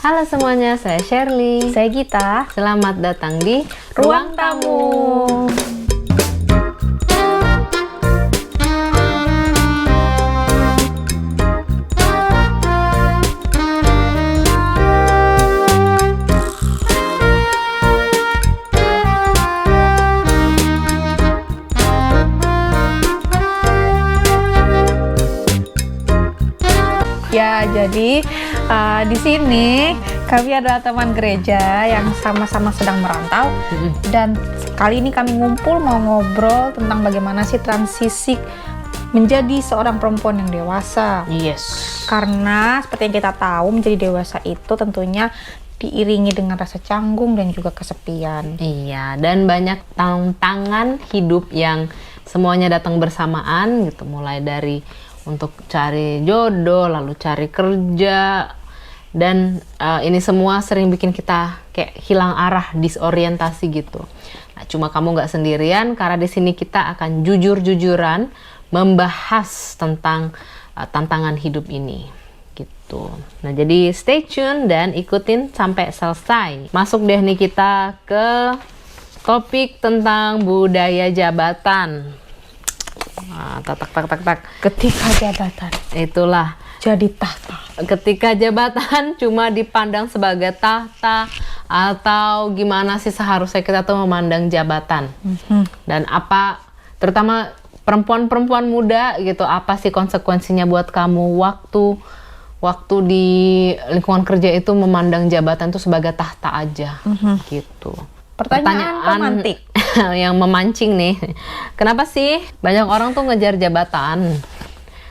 Halo semuanya, saya Shirley. Saya Gita. Selamat datang di Ruang Tamu. Ya, jadi di sini kami adalah teman gereja yang sama-sama sedang merantau, dan kali ini kami ngumpul mau ngobrol tentang bagaimana sih transisi menjadi seorang perempuan yang dewasa. Yes. Karena seperti yang kita tahu, menjadi dewasa itu tentunya diiringi dengan rasa canggung dan juga kesepian. Iya, dan banyak tantangan hidup yang semuanya datang bersamaan gitu, mulai dari untuk cari jodoh, lalu cari kerja, dan ini semua sering bikin kita kayak hilang arah, disorientasi gitu. Nah, cuma kamu nggak sendirian, karena di sini kita akan jujur-jujuran membahas tentang tantangan hidup ini gitu. Nah, jadi stay tune dan ikutin sampai selesai. Masuk deh nih kita ke topik tentang budaya jabatan. Tak. Ketika jabatan Itulah. jadi tahta. Ketika jabatan cuma dipandang sebagai tahta, atau gimana sih seharusnya kita tuh memandang jabatan. Dan apa, terutama perempuan-perempuan muda gitu, apa sih konsekuensinya buat kamu waktu di lingkungan kerja itu memandang jabatan itu sebagai tahta aja gitu. Pertanyaan pemantik yang memancing nih, kenapa sih banyak orang tuh ngejar jabatan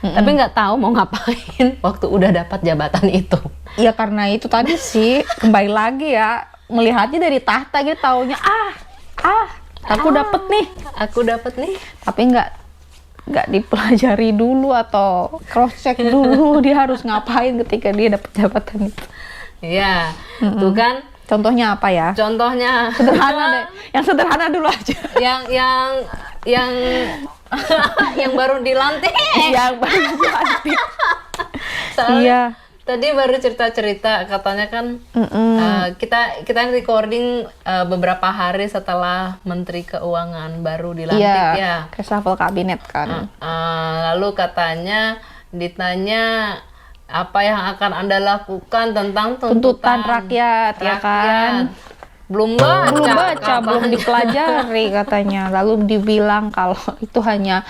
tapi nggak tahu mau ngapain waktu udah dapat jabatan itu? Ya karena itu tadi sih, kembali lagi ya, melihatnya dari tahta gitu, taunya aku dapet nih, tapi nggak dipelajari dulu atau cross check dulu dia harus ngapain ketika dia dapat jabatan itu. Iya, tuh kan. Contohnya apa ya? Contohnya Sederhana deh, yang sederhana dulu aja. yang baru dilantik. Yang baru dilantik. Soalnya Iya. tadi baru cerita-cerita, katanya kan kita recording beberapa hari setelah Menteri Keuangan baru dilantik ya. Reshuffle kabinet kan. Lalu katanya ditanya apa yang akan Anda lakukan tentang tuntutan rakyat, ya kan? Belum baca, belum dipelajari katanya. Lalu dibilang kalau itu hanya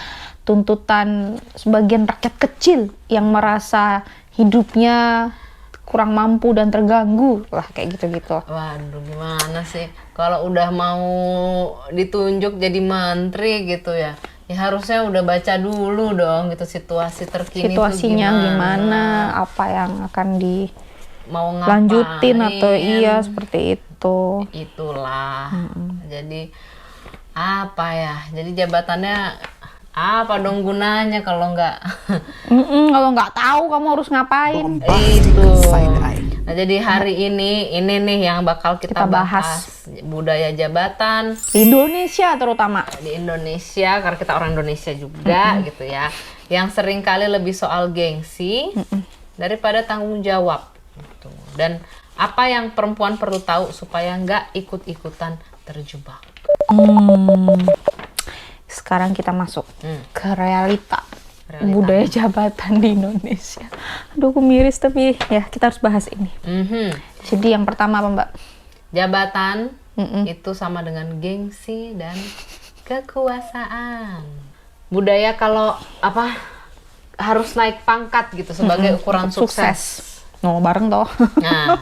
tuntutan sebagian rakyat kecil yang merasa hidupnya kurang mampu dan terganggu lah, kayak gitu-gitu. Waduh, gimana sih kalau udah mau ditunjuk jadi menteri gitu ya? Ya harusnya udah baca dulu dong gitu, situasi terkini situasinya tuh gimana, apa yang akan mau dilanjutin ngapain, atau iya seperti itu. Itulah. Jadi apa ya? Jadi jabatannya apa dong gunanya kalau nggak Kalau nggak tahu kamu harus ngapain. itu. Nah, jadi hari ini nih yang bakal kita bahas budaya jabatan Di Indonesia terutama. di Indonesia, karena kita orang Indonesia juga gitu ya, yang sering kali lebih soal gengsi daripada tanggung jawab gitu. Dan apa yang perempuan perlu tahu supaya nggak ikut-ikutan terjebak. Sekarang kita masuk ke realita budaya jabatan di Indonesia. Aduh, aku miris, tapi ya kita harus bahas ini. Jadi yang pertama apa, Mbak? Jabatan itu sama dengan gengsi dan kekuasaan. Budaya kalau apa harus naik pangkat gitu sebagai ukuran sukses. No, bareng toh. Nah,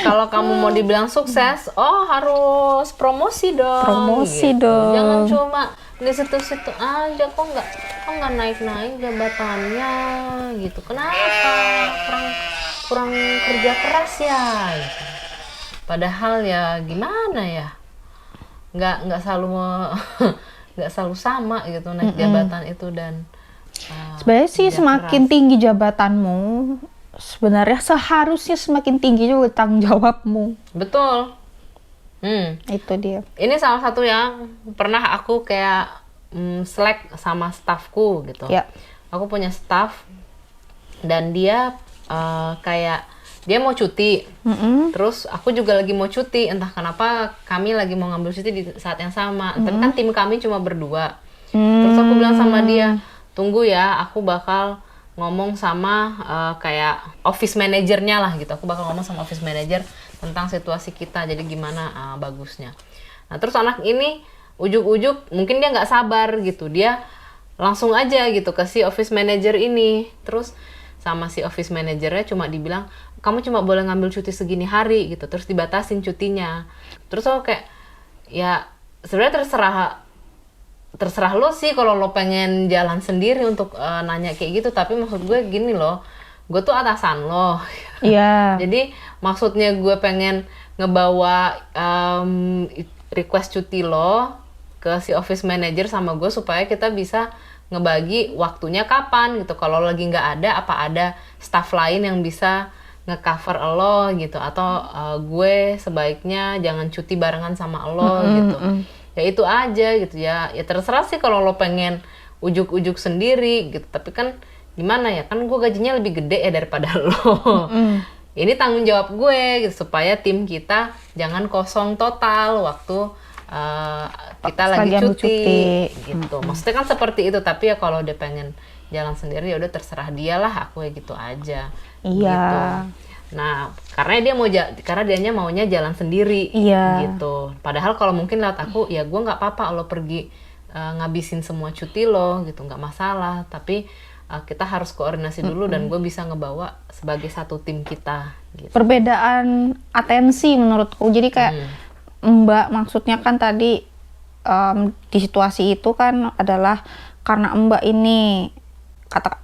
kalau kamu mau dibilang sukses, harus promosi dong. Promosi gitu. dong. Jangan cuma di situ-situ aja, kok nggak naik-naik jabatannya gitu. Kenapa? Kurang kerja keras ya. Gitu. Padahal ya gimana ya? Nggak selalu sama gitu naik jabatan itu, dan sebenarnya sih semakin tinggi jabatanmu, sebenarnya seharusnya semakin tinggi juga tanggung jawabmu. Betul. Itu dia. Ini salah satu yang pernah aku kayak slack sama staffku gitu. Ya. Aku punya staff dan dia kayak dia mau cuti, terus aku juga lagi mau cuti, entah kenapa kami lagi mau ngambil cuti di saat yang sama, tapi kan tim kami cuma berdua. Terus aku bilang sama dia, tunggu ya, aku bakal ngomong sama kayak office manajernya lah gitu, aku bakal ngomong sama office manager tentang situasi kita, jadi gimana bagusnya. Nah terus anak ini ujuk-ujuk mungkin dia nggak sabar gitu, dia langsung aja gitu ke si office manager ini, terus sama si office manajernya cuma dibilang kamu cuma boleh ngambil cuti segini hari gitu, terus dibatasin cutinya. Terus aku kayak ya sebenarnya terserah lo sih kalau lo pengen jalan sendiri untuk nanya kayak gitu, tapi maksud gue gini loh, gue tuh atasan lo. Iya. Jadi maksudnya gue pengen ngebawa request cuti lo ke si office manager sama gue supaya kita bisa ngebagi waktunya kapan gitu. Kalau lagi nggak ada, apa ada staff lain yang bisa nge-cover lo gitu, atau gue sebaiknya jangan cuti barengan sama lo gitu. Ya itu aja gitu ya. Ya terserah sih kalau lo pengen ujuk-ujuk sendiri gitu. Tapi kan gimana ya, kan gue gajinya lebih gede ya daripada lo. Ini tanggung jawab gue gitu, supaya tim kita jangan kosong total waktu kita lagi cuti gitu. Maksudnya kan seperti itu, tapi ya kalau dia pengen jalan sendiri ya udah terserah dia lah, aku ya gitu aja. Iya. Gitu. Nah, karena dianya maunya jalan sendiri gitu. Padahal kalau mungkin lewat aku ya gue nggak apa-apa lo pergi ngabisin semua cuti lo gitu, nggak masalah. Tapi kita harus koordinasi dulu dan gue bisa ngebawa sebagai satu tim kita. Gitu. Perbedaan atensi menurutku. Jadi kayak Mbak maksudnya kan tadi di situasi itu kan adalah karena Mbak ini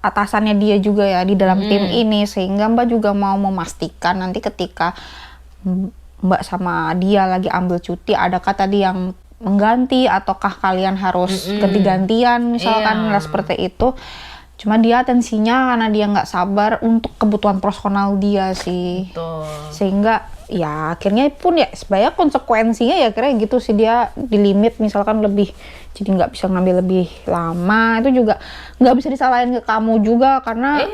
atasannya dia juga ya di dalam tim ini, sehingga Mbak juga mau memastikan nanti ketika Mbak sama dia lagi ambil cuti, adakah tadi yang mengganti ataukah kalian harus ganti-gantian misalkan seperti itu. Cuma dia atensinya karena dia nggak sabar untuk kebutuhan personal dia sih. Betul. Sehingga ya akhirnya pun ya sebenarnya konsekuensinya ya kira gitu sih, dia di limit misalkan lebih, jadi nggak bisa ngambil lebih lama. Itu juga nggak bisa disalahin ke kamu juga karena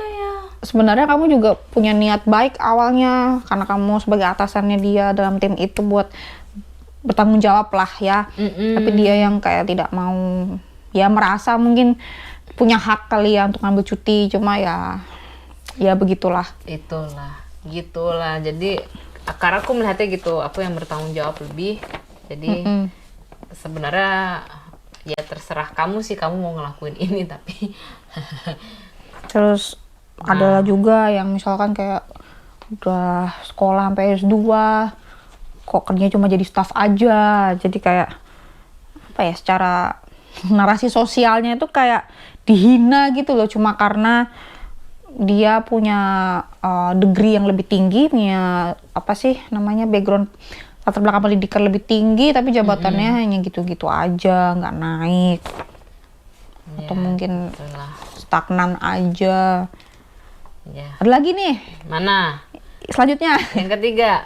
sebenarnya kamu juga punya niat baik awalnya, karena kamu sebagai atasannya dia dalam tim itu buat bertanggung jawab lah ya. Tapi dia yang kayak tidak mau, ya merasa mungkin punya hak kali ya untuk ngambil cuti, cuma ya begitulah. Gitulah. Jadi karena aku melihatnya gitu, aku yang bertanggung jawab lebih. Jadi sebenarnya ya terserah kamu sih, kamu mau ngelakuin ini tapi. Terus ada juga yang misalkan kayak udah sekolah sampai S2 kok kerjanya cuma jadi staff aja. Jadi kayak apa ya, secara narasi sosialnya itu kayak dihina gitu loh, cuma karena dia punya degree yang lebih tinggi, punya apa sih namanya, background latar belakang pendidikan lebih tinggi, tapi jabatannya hanya gitu-gitu aja, nggak naik, atau mungkin stagnan aja. Ada lagi nih, mana selanjutnya yang ketiga,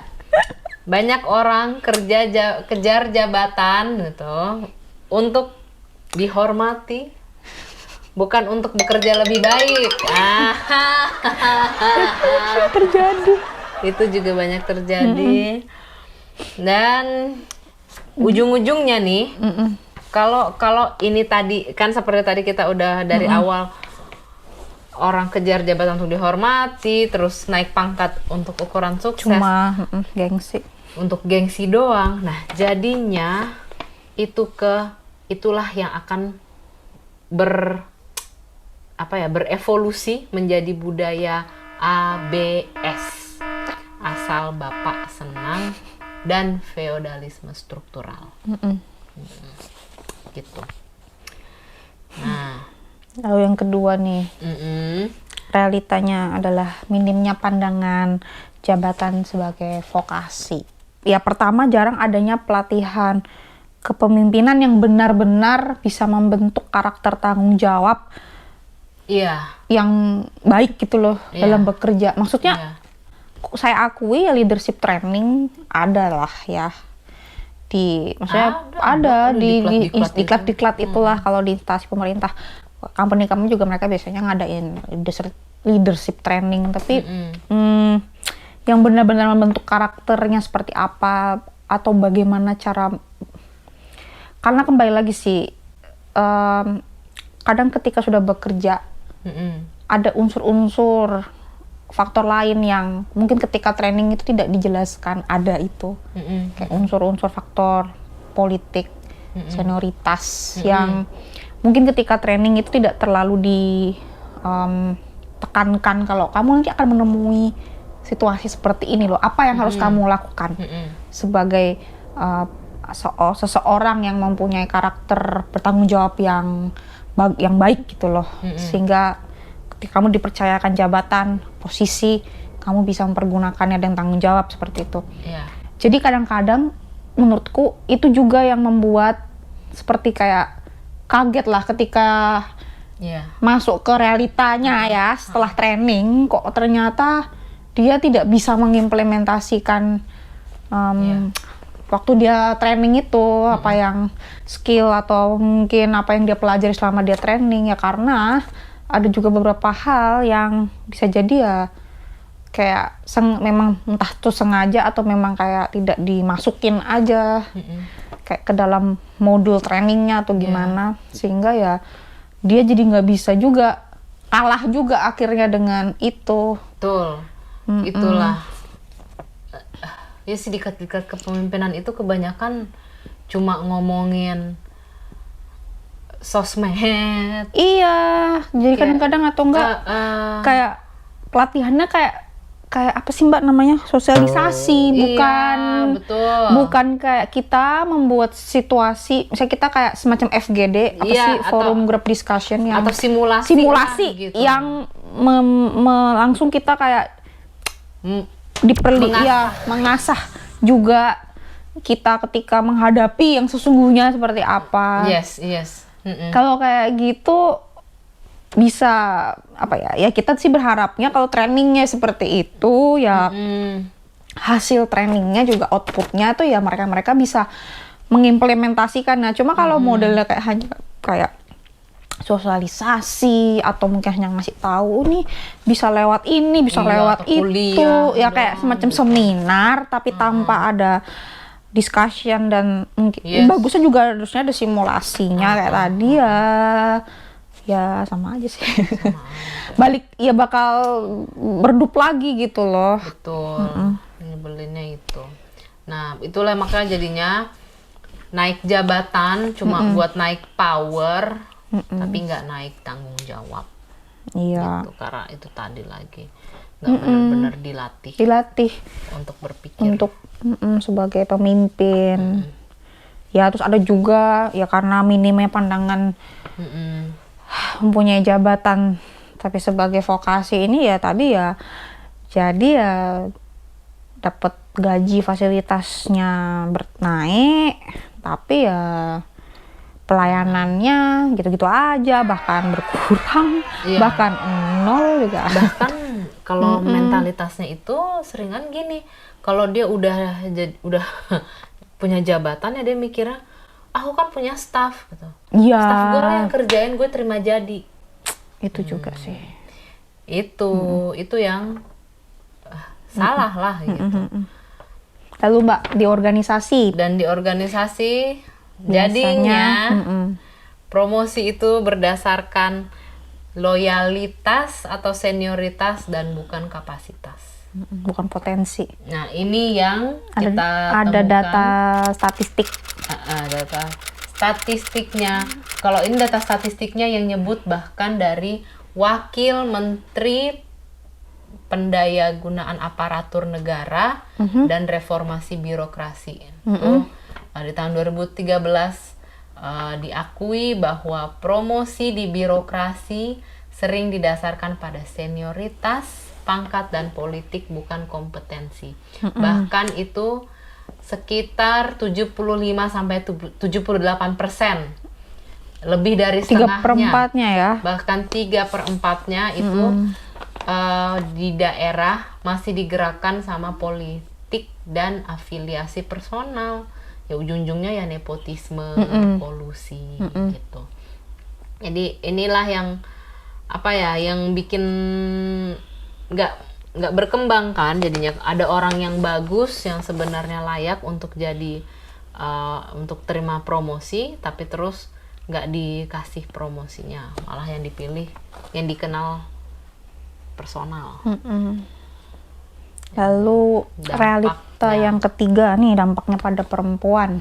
banyak orang kejar jabatan gitu untuk dihormati, bukan untuk bekerja lebih baik. Terjadi. Itu juga banyak terjadi. Dan ujung-ujungnya nih, kalau ini tadi kan seperti tadi kita udah dari awal, orang kejar jabatan untuk dihormati, terus naik pangkat untuk ukuran sukses. Cuma gengsi. Untuk gengsi doang. Nah, jadinya itulah yang akan berevolusi menjadi budaya ABS, asal bapak senang, dan feodalisme struktural. Gitu. Nah, lalu yang kedua nih, realitanya adalah minimnya pandangan jabatan sebagai vokasi. Ya pertama, jarang adanya pelatihan kepemimpinan yang benar-benar bisa membentuk karakter tanggung jawab yang baik gitu loh dalam bekerja. Maksudnya saya akui ya, leadership training adalah ya ada di diklat itulah. Kalau di instansi pemerintah, company kamu juga mereka biasanya ngadain leadership training, tapi yang benar-benar membentuk karakternya seperti apa, atau bagaimana cara. Karena kembali lagi sih, kadang ketika sudah bekerja ada unsur-unsur faktor lain yang mungkin ketika training itu tidak dijelaskan, ada itu kayak unsur-unsur faktor politik, senioritas yang mungkin ketika training itu tidak terlalu ditekankan kalau kamu nanti akan menemui situasi seperti ini loh, apa yang harus kamu lakukan sebagai seseorang yang mempunyai karakter bertanggung jawab yang baik gitu loh, sehingga ketika kamu dipercayakan jabatan, posisi, kamu bisa mempergunakannya dengan tanggung jawab seperti itu. Jadi kadang-kadang menurutku itu juga yang membuat seperti kayak kaget lah ketika masuk ke realitanya ya setelah training, kok ternyata dia tidak bisa mengimplementasikan waktu dia training itu apa yang skill atau mungkin apa yang dia pelajari selama dia training, ya karena ada juga beberapa hal yang bisa jadi ya kayak memang entah tuh sengaja atau memang kayak tidak dimasukin aja kayak ke dalam modul trainingnya atau gimana, sehingga ya dia jadi nggak bisa juga, kalah juga akhirnya dengan itu. Betul. Itulah ya sih, dikat-dikat kepemimpinan itu kebanyakan cuma ngomongin sosmed. Iya, jadi kadang-kadang atau enggak kayak pelatihannya kayak apa sih Mbak namanya, sosialisasi, bukan betul. Bukan kayak kita membuat situasi, misalnya kita kayak semacam FGD, apa sih, forum group discussion yang atau simulasi gitu, yang langsung kita kayak mengasah juga kita ketika menghadapi yang sesungguhnya seperti apa. Yes. Kalau kayak gitu bisa apa ya kita sih berharapnya kalau trainingnya seperti itu ya hasil trainingnya juga outputnya tuh ya mereka bisa mengimplementasikan. Nah cuma kalau modelnya kayak hanya kayak sosialisasi atau mungkin hanya ngasih tahu nih bisa lewat ini, bisa lewat itu kuliah, ya kayak semacam seminar tapi tanpa ada discussion dan mungkin bagusnya juga harusnya ada simulasinya kayak tadi ya sama aja sih. Balik ya bakal berdup lagi gitu loh. Betul. Nyebelinnya itu. Nah itulah makanya jadinya naik jabatan cuma buat naik power, tapi nggak naik tanggung jawab. Iya. Gitu, karena itu tadi lagi nggak benar-benar dilatih untuk berpikir. Untuk sebagai pemimpin. Ya terus ada juga ya karena minimnya pandangan mempunyai jabatan tapi sebagai vokasi ini ya tadi ya jadi ya dapat gaji fasilitasnya naik tapi ya pelayanannya gitu-gitu aja, bahkan berkurang, bahkan nol juga. Bahkan kalau mentalitasnya itu seringan gini, kalau dia udah punya jabatan ya dia mikirnya aku kan punya staff gitu. Iya. Staff gue yang kerjain, gue terima jadi. Itu juga sih. Itu yang salah lah gitu. Lalu Mbak di organisasi jadinya promosi itu berdasarkan loyalitas atau senioritas dan bukan kapasitas. Bukan potensi. Nah ini yang kita ada temukan. Data statistik. Data statistiknya. Kalau ini data statistiknya yang nyebut bahkan dari Wakil Menteri Pendayagunaan Aparatur Negara dan Reformasi Birokrasi. Itu di tahun 2013 diakui bahwa promosi di birokrasi sering didasarkan pada senioritas, pangkat dan politik bukan kompetensi. Bahkan itu sekitar 75 sampai 78%. Lebih dari setengahnya. 3/4 ya. Bahkan 3/4 itu di daerah masih digerakkan sama politik dan afiliasi personal. Ya ujung-ujungnya ya nepotisme, kolusi gitu. Jadi inilah yang yang bikin nggak nggak berkembang kan, jadinya ada orang yang bagus yang sebenarnya layak untuk jadi untuk terima promosi, tapi terus nggak dikasih promosinya, malah yang dipilih yang dikenal personal. Lalu realita yang ketiga nih, dampaknya pada perempuan.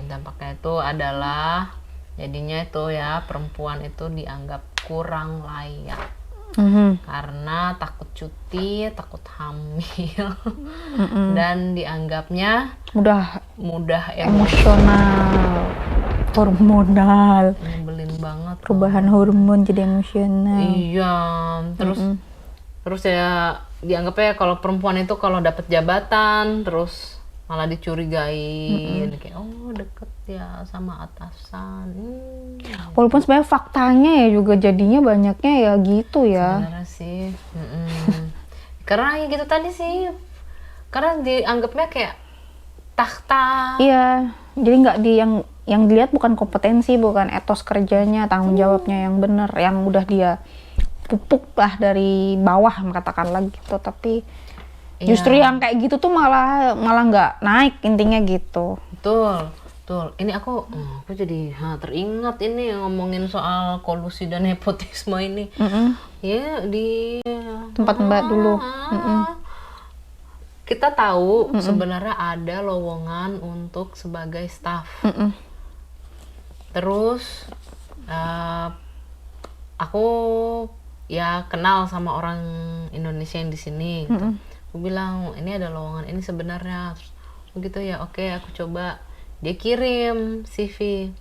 Dampaknya itu adalah jadinya itu ya, perempuan itu dianggap kurang layak karena takut cuti, takut hamil, dan dianggapnya mudah emosional, hormonal, nyebelin banget, perubahan hormon jadi emosional. iya. Terus ya dianggapnya kalau perempuan itu kalau dapat jabatan terus malah dicurigai, kayak oh deket ya sama atasan. Walaupun sebenarnya faktanya ya juga jadinya banyaknya ya gitu ya. Sebenarnya sih, karena ya gitu tadi sih, karena dianggapnya kayak tahta. Iya, jadi nggak yang dilihat bukan kompetensi, bukan etos kerjanya, tanggung jawabnya yang bener, yang udah dia pupuk lah dari bawah katakanlah gitu, tapi justru yang kayak gitu tuh malah nggak naik intinya gitu. Betul. Ini aku jadi teringat ini ngomongin soal kolusi dan nepotisme ini. Ya di tempat Mbak dulu. Kita tahu sebenarnya ada lowongan untuk sebagai staff. Terus aku ya kenal sama orang Indonesia yang di sini gitu. Aku bilang ini ada lowongan ini sebenarnya. Terus begitu ya, oke aku coba. Dia kirim CV.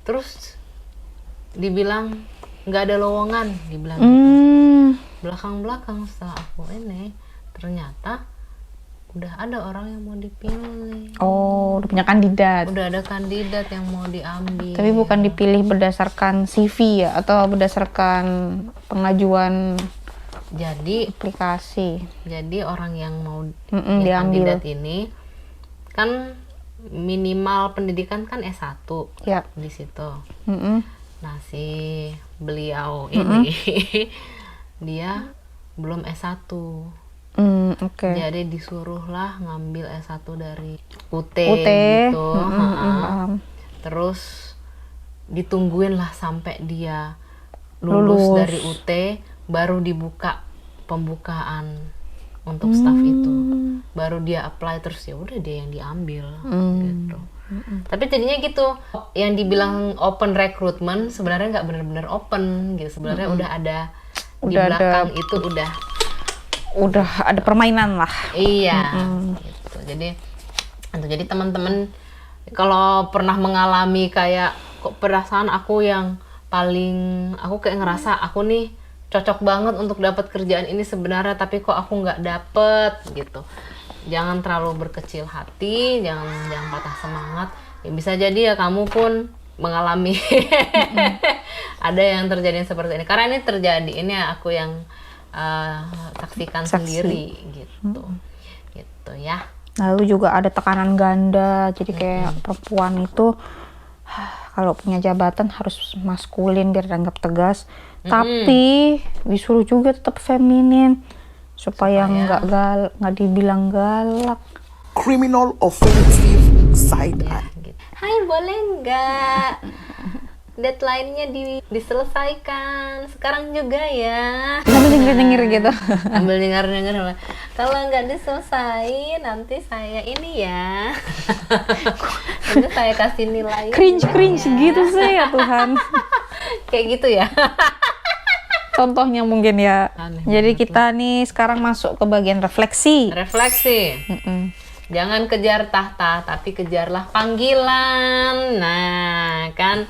Terus dibilang nggak ada lowongan, dibilang gitu. Belakang setelah aku ini ternyata udah ada orang yang mau dipilih. Oh, udah punya kandidat. Udah ada kandidat yang mau diambil. Tapi bukan dipilih berdasarkan CV ya, atau berdasarkan pengajuan aplikasi. Jadi orang yang mau diambil kandidat ini kan minimal pendidikan kan S1 ya di situ. Nah si beliau ini dia belum S1. Jadi disuruhlah ngambil S1 dari UT gitu. Terus ditungguin lah sampai dia lulus dari UT, baru dibuka pembukaan untuk staff itu. Baru dia apply, terus ya udah dia yang diambil gitu. Tapi jadinya gitu, yang dibilang open recruitment sebenarnya nggak benar-benar open gitu. Sebenarnya udah ada di belakang itu udah ada permainan lah. Iya, gitu. Jadi teman-teman kalau pernah mengalami kayak kok perasaan aku yang aku kayak ngerasa aku nih cocok banget untuk dapat kerjaan ini sebenarnya, tapi kok aku nggak dapet gitu. Jangan terlalu berkecil hati, jangan patah semangat. Ya bisa jadi ya kamu pun mengalami ada yang terjadi seperti ini. Karena ini terjadi, ini aku yang saksikan sendiri gitu. Gitu ya. Lalu juga ada tekanan ganda, jadi kayak perempuan itu kalau punya jabatan harus maskulin biar dianggap tegas, tapi disuruh juga tetap feminin supaya nggak dibilang galak. Criminal offensive side eye. Gitu. Hai, boleh nggak deadline-nya diselesaikan sekarang juga ya? Sambil denger gitu. Ambil dengar. Kalau nggak diselesain nanti saya ini ya. Nanti saya kasih nilai. Cringe gitu sih ya Tuhan. Kayak gitu ya. Contohnya mungkin ya. Jadi kita nih sekarang masuk ke bagian refleksi. Jangan kejar tahta, tapi kejarlah panggilan. Nah, kan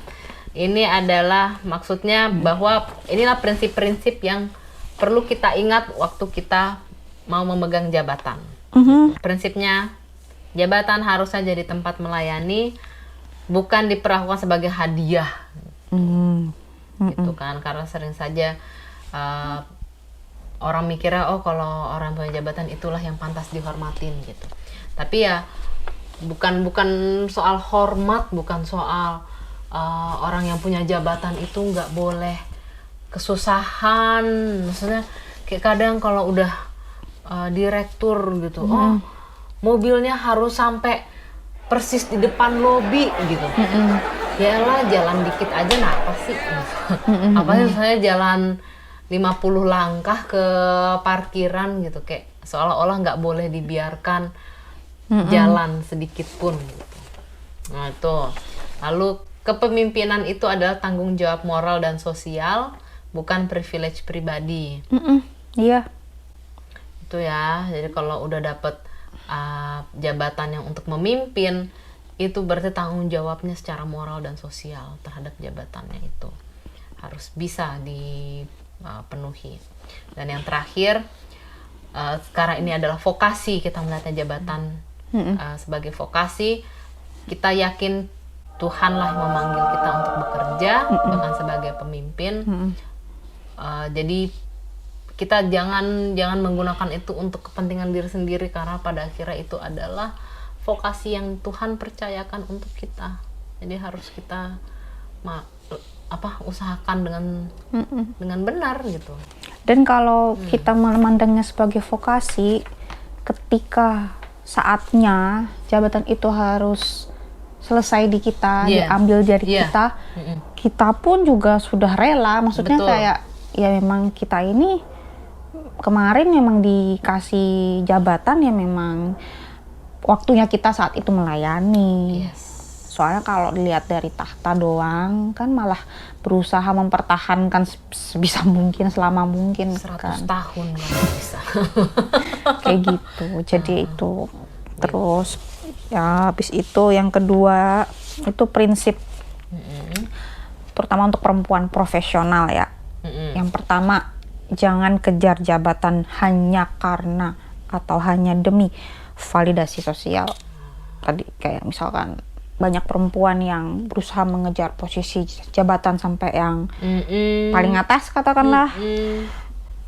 ini adalah maksudnya bahwa inilah prinsip-prinsip yang perlu kita ingat waktu kita mau memegang jabatan. Prinsipnya, jabatan harusnya jadi tempat melayani, bukan diperlakukan sebagai hadiah. Gitu kan, karena sering saja orang mikirnya oh kalau orang punya jabatan itulah yang pantas dihormatin gitu. Tapi ya bukan kadang hormat, bukan soal orang yang punya jabatan itu nggak boleh kesusahan. Maksudnya kayak kadang kalau udah direktur gitu. Oh, mobilnya harus sampai persis di depan lobi gitu. Yalah, jalan dikit aja apa sih? Apa sih saya jalan 50 langkah ke parkiran gitu, kayak seolah-olah nggak boleh dibiarkan jalan sedikit pun gitu. Nah itu. Lalu kepemimpinan itu adalah tanggung jawab moral dan sosial, bukan privilege pribadi. Iya. Itu ya. Jadi kalau udah dapet jabatan yang untuk memimpin, itu berarti tanggung jawabnya secara moral dan sosial terhadap jabatannya itu harus bisa dipenuhi. Dan yang terakhir, sekarang ini adalah vokasi. Kita melihatnya jabatan sebagai vokasi. Kita yakin Tuhanlah yang memanggil kita untuk bekerja, bahkan sebagai pemimpin. Jadi kita jangan menggunakan itu untuk kepentingan diri sendiri, karena pada akhirnya itu adalah vokasi yang Tuhan percayakan untuk kita. Jadi harus kita usahakan dengan benar gitu. Dan kalau kita memandangnya sebagai vokasi, ketika saatnya jabatan itu harus selesai di kita, diambil dari kita, kita pun juga sudah rela. Maksudnya kayak ya memang kita ini kemarin memang dikasih jabatan, ya memang waktunya kita saat itu melayani. Soalnya kalau dilihat dari tahta doang kan malah berusaha mempertahankan sebisa mungkin, selama mungkin 100 kan. tahun nggak bisa. Kayak gitu. Jadi itu. Terus ya habis itu yang kedua itu prinsip terutama untuk perempuan profesional ya. Yang pertama, jangan kejar jabatan hanya karena atau hanya demi validasi sosial. Tadi kayak misalkan banyak perempuan yang berusaha mengejar posisi jabatan sampai yang paling atas katakanlah.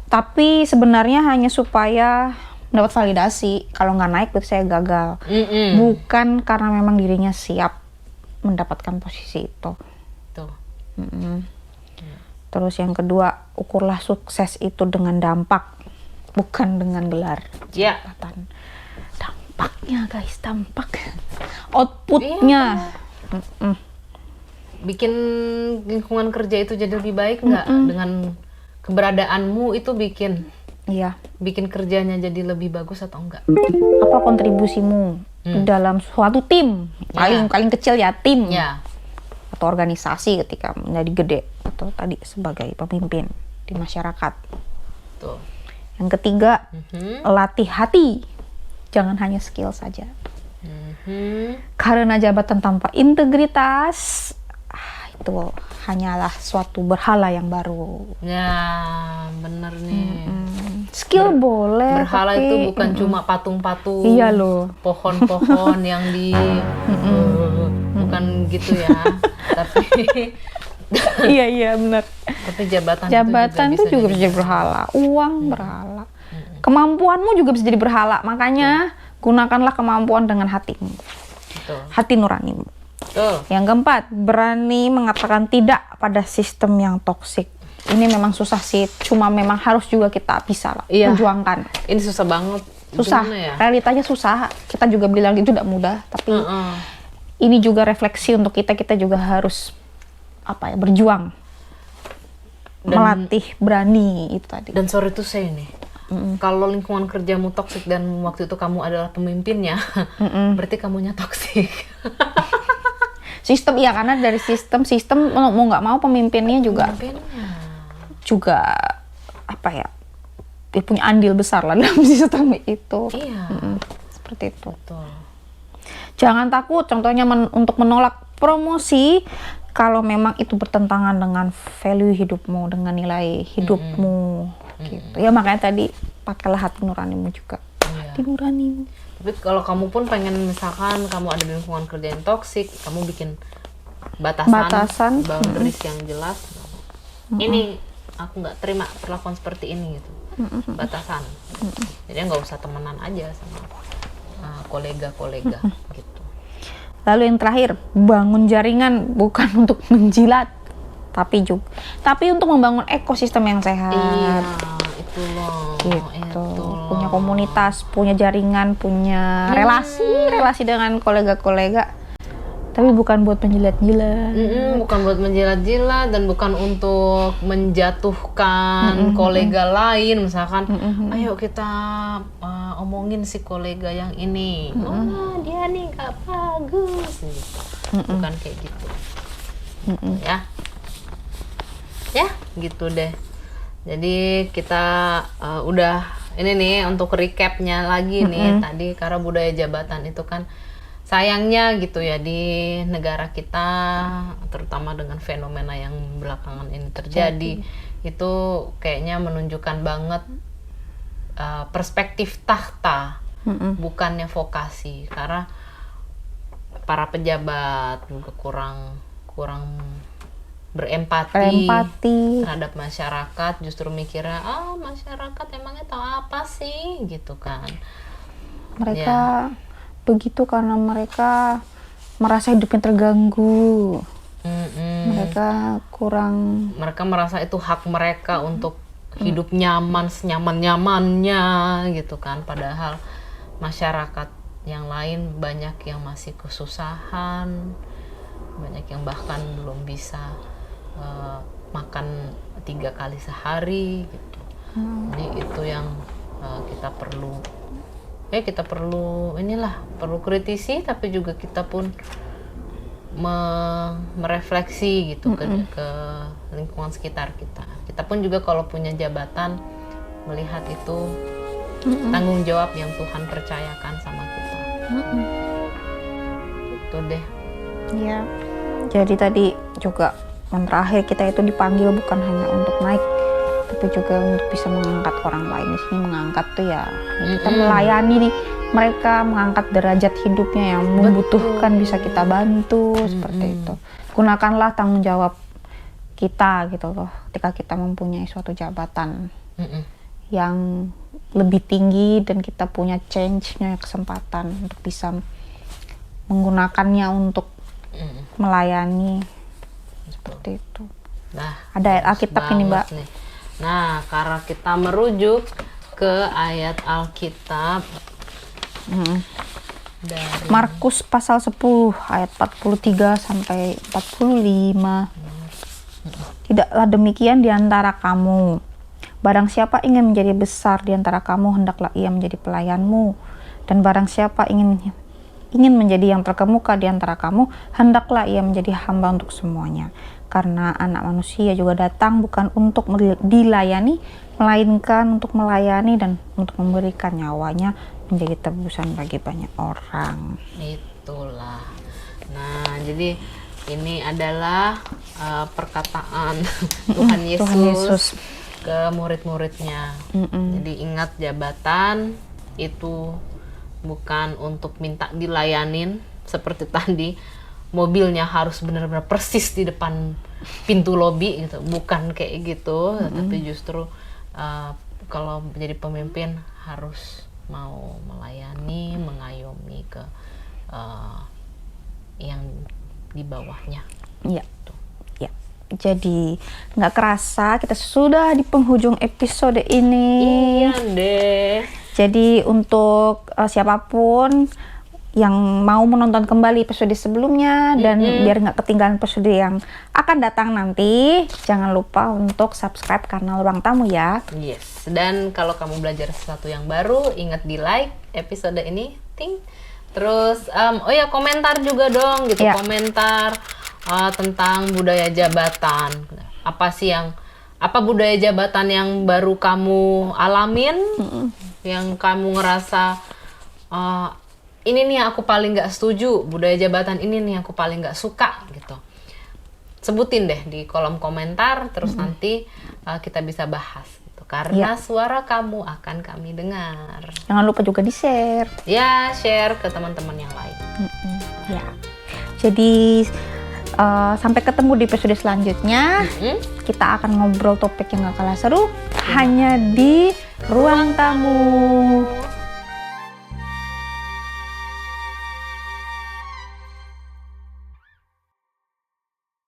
Tapi sebenarnya hanya supaya mendapat validasi. Kalau nggak naik berarti saya gagal. Bukan karena memang dirinya siap mendapatkan posisi itu. Terus yang kedua, ukurlah sukses itu dengan dampak, bukan dengan gelar jabatan. Dampaknya guys, dampak. Outputnya. Bikin lingkungan kerja itu jadi lebih baik nggak? Dengan keberadaanmu itu bikin kerjanya jadi lebih bagus atau enggak? Apa kontribusimu dalam suatu tim? Paling kecil ya tim. Atau organisasi ketika menjadi gede, atau tadi sebagai pemimpin di masyarakat. Yang ketiga, latih hati, jangan hanya skill saja. Karena jabatan tanpa integritas itu hanyalah suatu berhala yang baru. Ya, bener nih. Skill boleh, berhala tapi itu bukan cuma patung-patung, iya loh, pohon-pohon yang di bukan gitu ya. Tapi iya benar. Tapi jabatan itu juga bisa jadi berhala. Uang berhala. Kemampuanmu juga bisa jadi berhala. Makanya gunakanlah kemampuan dengan hatimu. Hati nuranimu. Yang keempat, berani mengatakan tidak pada sistem yang toksik. Ini memang susah sih, cuma memang harus juga kita bisa lah perjuangkan. Ini susah banget. Susah, ya? Realitanya susah. Kita juga bilang itu tidak mudah, tapi ini juga refleksi untuk kita juga harus berjuang, melatih berani itu tadi. Dan sorry to say nih, kalau lingkungan kerjamu toksik dan waktu itu kamu adalah pemimpinnya, berarti kamunya toksik. Sistem karena dari sistem mau nggak mau pemimpinnya juga dia punya andil besar lah dalam sistem itu. Seperti itu. Jangan takut contohnya untuk menolak promosi kalau memang itu bertentangan dengan value hidupmu, dengan nilai hidupmu gitu. Ya makanya tadi pakailah hati nuranimu juga. Hati nuranimu. Tapi kalau kamu pun pengen, misalkan kamu ada di lingkungan kerja yang toksik, kamu bikin batasan boundaries yang jelas. Ini aku nggak terima perlakuan seperti ini gitu. Batasan. Jadi nggak usah temenan aja sama kolega-kolega gitu. Lalu yang terakhir, bangun jaringan bukan untuk menjilat, tapi untuk membangun ekosistem yang sehat. Iya, itu loh. Gitu. Itu loh. punya komunitas, punya jaringan, punya relasi dengan kolega-kolega. Tapi bukan buat menjilat-jilat. Bukan buat menjilat-jilat dan bukan untuk menjatuhkan kolega lain. Misalkan, ayo kita omongin si kolega yang ini. Dia nih gak bagus. Gitu. Bukan kayak gitu. Ya, gitu deh. Jadi kita udah ini nih untuk recapnya lagi nih. Tadi karena budaya jabatan itu kan sayangnya gitu ya di negara kita, terutama dengan fenomena yang belakangan ini terjadi, itu kayaknya menunjukkan banget perspektif tahta, bukannya vokasi. Karena para pejabat juga kurang berempati terhadap masyarakat, justru mikirnya masyarakat emangnya tahu apa sih gitu kan. Mereka begitu karena mereka merasa hidupnya terganggu. Mereka merasa itu hak mereka untuk hidup nyaman, senyaman-nyamannya gitu kan. Padahal masyarakat yang lain banyak yang masih kesusahan, banyak yang bahkan belum bisa makan 3 kali sehari gitu. Jadi itu yang kita perlu perlu kritisi, tapi juga kita pun merefleksi gitu ke lingkungan sekitar kita. Kita pun juga kalau punya jabatan melihat itu tanggung jawab yang Tuhan percayakan sama kita. Itu deh. Ya. Jadi tadi juga yang terakhir kita itu dipanggil bukan hanya untuk naik, tapi juga untuk bisa mengangkat orang lain. Di sini mengangkat tuh ya kita melayani nih mereka, mengangkat derajat hidupnya yang membutuhkan, bisa kita bantu seperti itu. Gunakanlah tanggung jawab kita gitu loh ketika kita mempunyai suatu jabatan yang lebih tinggi dan kita punya change-nya, kesempatan untuk bisa menggunakannya untuk melayani seperti itu. Nah, ada ayat Alkitab ini, Mbak. Nih. Nah, karena kita merujuk ke ayat Alkitab dari Markus pasal 10 ayat 43 sampai 45. Tidaklah demikian di antara kamu. Barang siapa ingin menjadi besar di antara kamu, hendaklah ia menjadi pelayanmu. Dan barang siapa ingin menjadi yang terkemuka di antara kamu, hendaklah ia menjadi hamba untuk semuanya. Karena anak manusia juga datang bukan untuk dilayani, melainkan untuk melayani dan untuk memberikan nyawanya menjadi tebusan bagi banyak orang. Itulah. Nah, jadi ini adalah perkataan Tuhan Yesus ke murid-muridnya. Jadi ingat, jabatan itu bukan untuk minta dilayanin seperti tadi, mobilnya harus benar-benar persis di depan pintu lobi gitu, bukan kayak gitu. Tapi justru kalau menjadi pemimpin harus mau melayani, mengayomi ke yang di bawahnya. Iya. Ya. Jadi nggak kerasa kita sudah di penghujung episode ini. Iya deh. Jadi untuk siapapun yang mau menonton kembali episode sebelumnya dan biar nggak ketinggalan episode yang akan datang nanti, jangan lupa untuk subscribe kanal Ruang Tamu ya. Yes. Dan kalau kamu belajar sesuatu yang baru, ingat di like episode ini, Terus komentar juga dong gitu, komentar tentang budaya jabatan. Apa budaya jabatan yang baru kamu alamin, yang kamu ngerasa ini nih aku paling nggak setuju, budaya jabatan ini nih aku paling nggak suka gitu. Sebutin deh di kolom komentar, terus nanti kita bisa bahas gitu. Karena suara kamu akan kami dengar. Jangan lupa juga di-share. Ya, share ke teman-teman yang lain. Ya. Jadi sampai ketemu di episode selanjutnya. Kita akan ngobrol topik yang gak kalah seru hanya di Ruang Tamu.